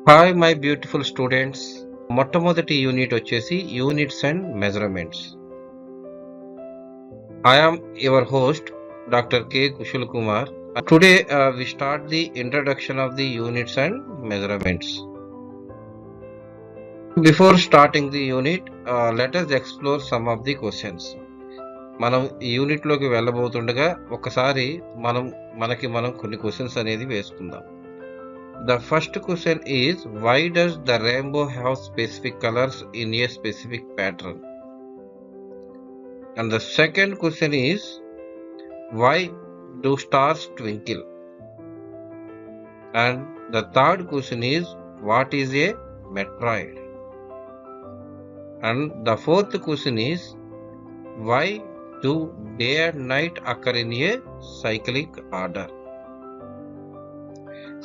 Hi my beautiful students. మొట్టమొదటి unit వచ్చేసి units and measurements. I am your host Dr. K. Kushal Kumar. Today we start the introduction of the units and measurements. Before starting the unit, let us explore some of the questions. మనం ఈ యూనిట్లోకి వెళ్ళబోతుండగా ఒకసారి మనం కొన్ని questions అనేది వేసుకుందాం. The first question is, why does the rainbow have specific colors in a specific pattern? And the second question is, why do stars twinkle? And the third question is, what is a meteoroid? And the fourth question is, why do day and night occur in a cyclic order?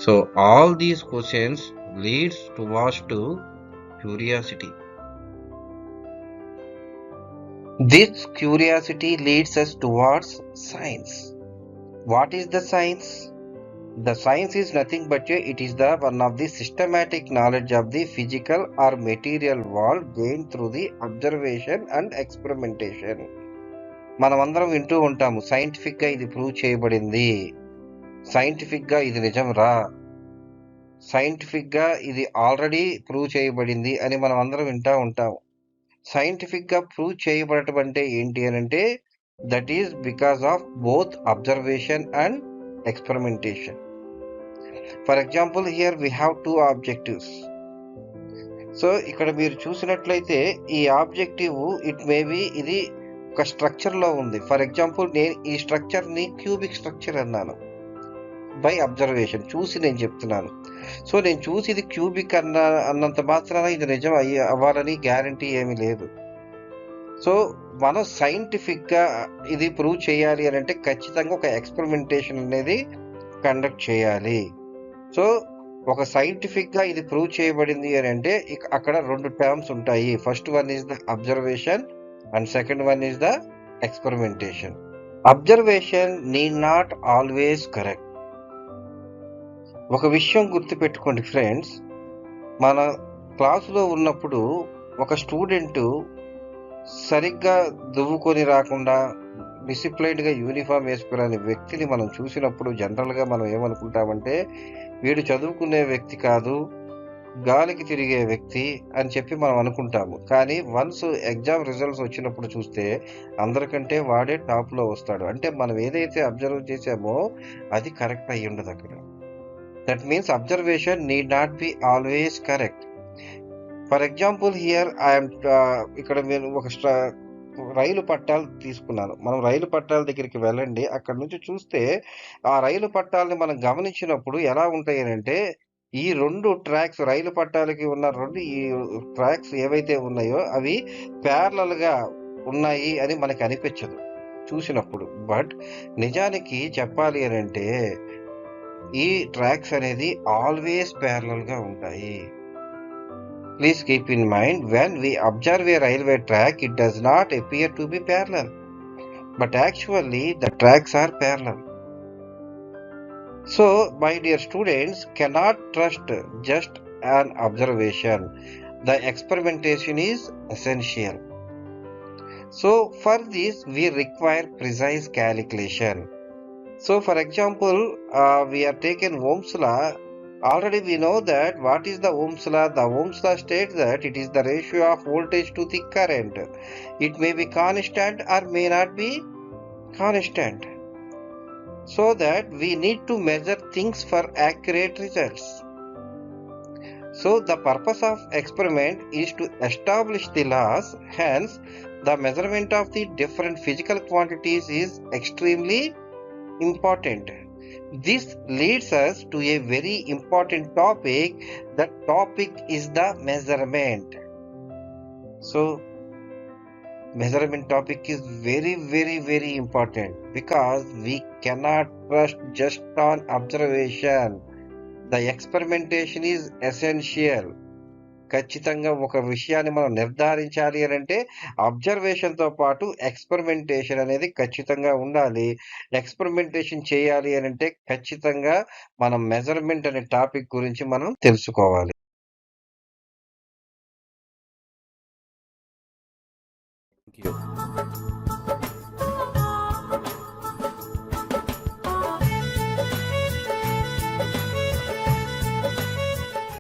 So all these questions leads towards to curiosity. This curiosity leads us towards science. What is the science? The science is nothing but it is the one of the systematic knowledge of the physical or material world gained through the observation and experimentation. మనమందరం వింటూ ఉంటాము, scientific గా ఇది prove చేయబడింది, scientific గా ఇది నిజం రా, సైంటిఫిక్ గా ఇది ఆల్రెడీ ప్రూవ్ చేయబడింది అని మనం అందరం వింటూ ఉంటాము. సైంటిఫిక్ గా ప్రూవ్ చేయబడటం అంటే ఏంటి అని అంటే, that is because of both observation and experimentation. For example, here we have two objectives. So ఇక్కడ మీరు చూసినట్లయితే ఈ ఆబ్జెక్టివ్ ఇట్ మేబీ ఇది ఒక స్ట్రక్చర్ లో ఉంది. ఫర్ ఎగ్జాంపుల్, నేను ఈ స్ట్రక్చర్ ని క్యూబిక్ స్ట్రక్చర్ అన్నాను బై అబ్జర్వేషన్, చూసి నేను చెప్తున్నాను. సో నేను చూసి ఇది క్యూబిక్ అన్నంత మాత్రాన ఇది నిజం అవ్వాలని గ్యారంటీ ఏమీ లేదు. సో మనం సైంటిఫిక్ గా ఇది ప్రూవ్ చేయాలి అని అంటే ఖచ్చితంగా ఒక ఎక్స్పెరిమెంటేషన్ అనేది కండక్ట్ చేయాలి. సో ఒక సైంటిఫిక్ గా ఇది ప్రూవ్ చేయబడింది అని అంటే అక్కడ రెండు టర్మ్స్ ఉంటాయి. First one is the observation and second one is the experimentation. Observation need not always correct. ఒక విషయం గుర్తుపెట్టుకోండి ఫ్రెండ్స్, మన క్లాసులో ఉన్నప్పుడు ఒక స్టూడెంట్ సరిగ్గా దువ్వుకొని రాకుండా డిసిప్లైన్డ్ గా యూనిఫామ్ వేసుకునే వ్యక్తిని మనం చూసినప్పుడు జనరల్ గా మనం ఏమనుకుంటామంటే, వీడు చదువుకునే వ్యక్తి కాదు, గాలికి తిరిగే వ్యక్తి అని చెప్పి మనం అనుకుంటాము. కానీ వన్స్ ఎగ్జామ్ రిజల్ట్స్ వచ్చినప్పుడు చూస్తే అందరికంటే వాడే టాప్ లో వస్తాడు. అంటే మనం ఏదైతే అబ్జర్వ్ చేసామో అది కరెక్ట్ అయ్యి ఉండదు అక్కడ. That means observation need not be always correct. For example, here I'm ఇక్కడ నేను ఒక రైలు పట్టాలు తీసుకున్నాను. మనం రైలు పట్టాల దగ్గరికి వెళ్ళండి, అక్కడ నుంచి చూస్తే ఆ రైలు పట్టాలని మనం గమనించినప్పుడు ఎలా ఉంటాయి అంటే, ఈ రెండు ట్రాక్స్, రైలు పట్టాలకి ఉన్న రెండు ఈ ట్రాక్స్ ఏవైతే ఉన్నాయో అవి ప్యారలల్ గా ఉన్నాయి అని మనకి అనిపించదు చూసినప్పుడు. బట్ నిజానికి చెప్పాలి అని అంటే ఈ ట్రాక్స్ అనేది ఆల్వేస్ ప్యారలల్ గా ఉంటాయి. Please keep in mind, when we observe a railway track, it does not appear to be parallel, but actually the tracks are parallel. So, my dear students, cannot trust just an observation. The experimentation is essential. So, for this we require precise calculation. So, for example, we are taken Ohm's law. Already we know that what is the Ohm's law. The Ohm's law states that it is the ratio of voltage to the current. It may be constant or may not be constant. So that we need to measure things for accurate results. So the purpose of experiment is to establish the laws. Hence, the measurement of the different physical quantities is extremely important. This leads us to a very important topic. That topic is the measurement. So measurement topic is very, very, very important because we cannot trust just on observation. The experimentation is essential. ఖచ్చితంగా ఒక విషయాన్ని మనం నిర్ధారించాలి అని అంటే observation తో పాటు experimentation అనేది ఖచ్చితంగా ఉండాలి. ఎక్స్పెరిమెంటేషన్ చేయాలి అని అంటే ఖచ్చితంగా మనం మెజర్మెంట్ అనే టాపిక్ గురించి మనం తెలుసుకోవాలి. Thank you.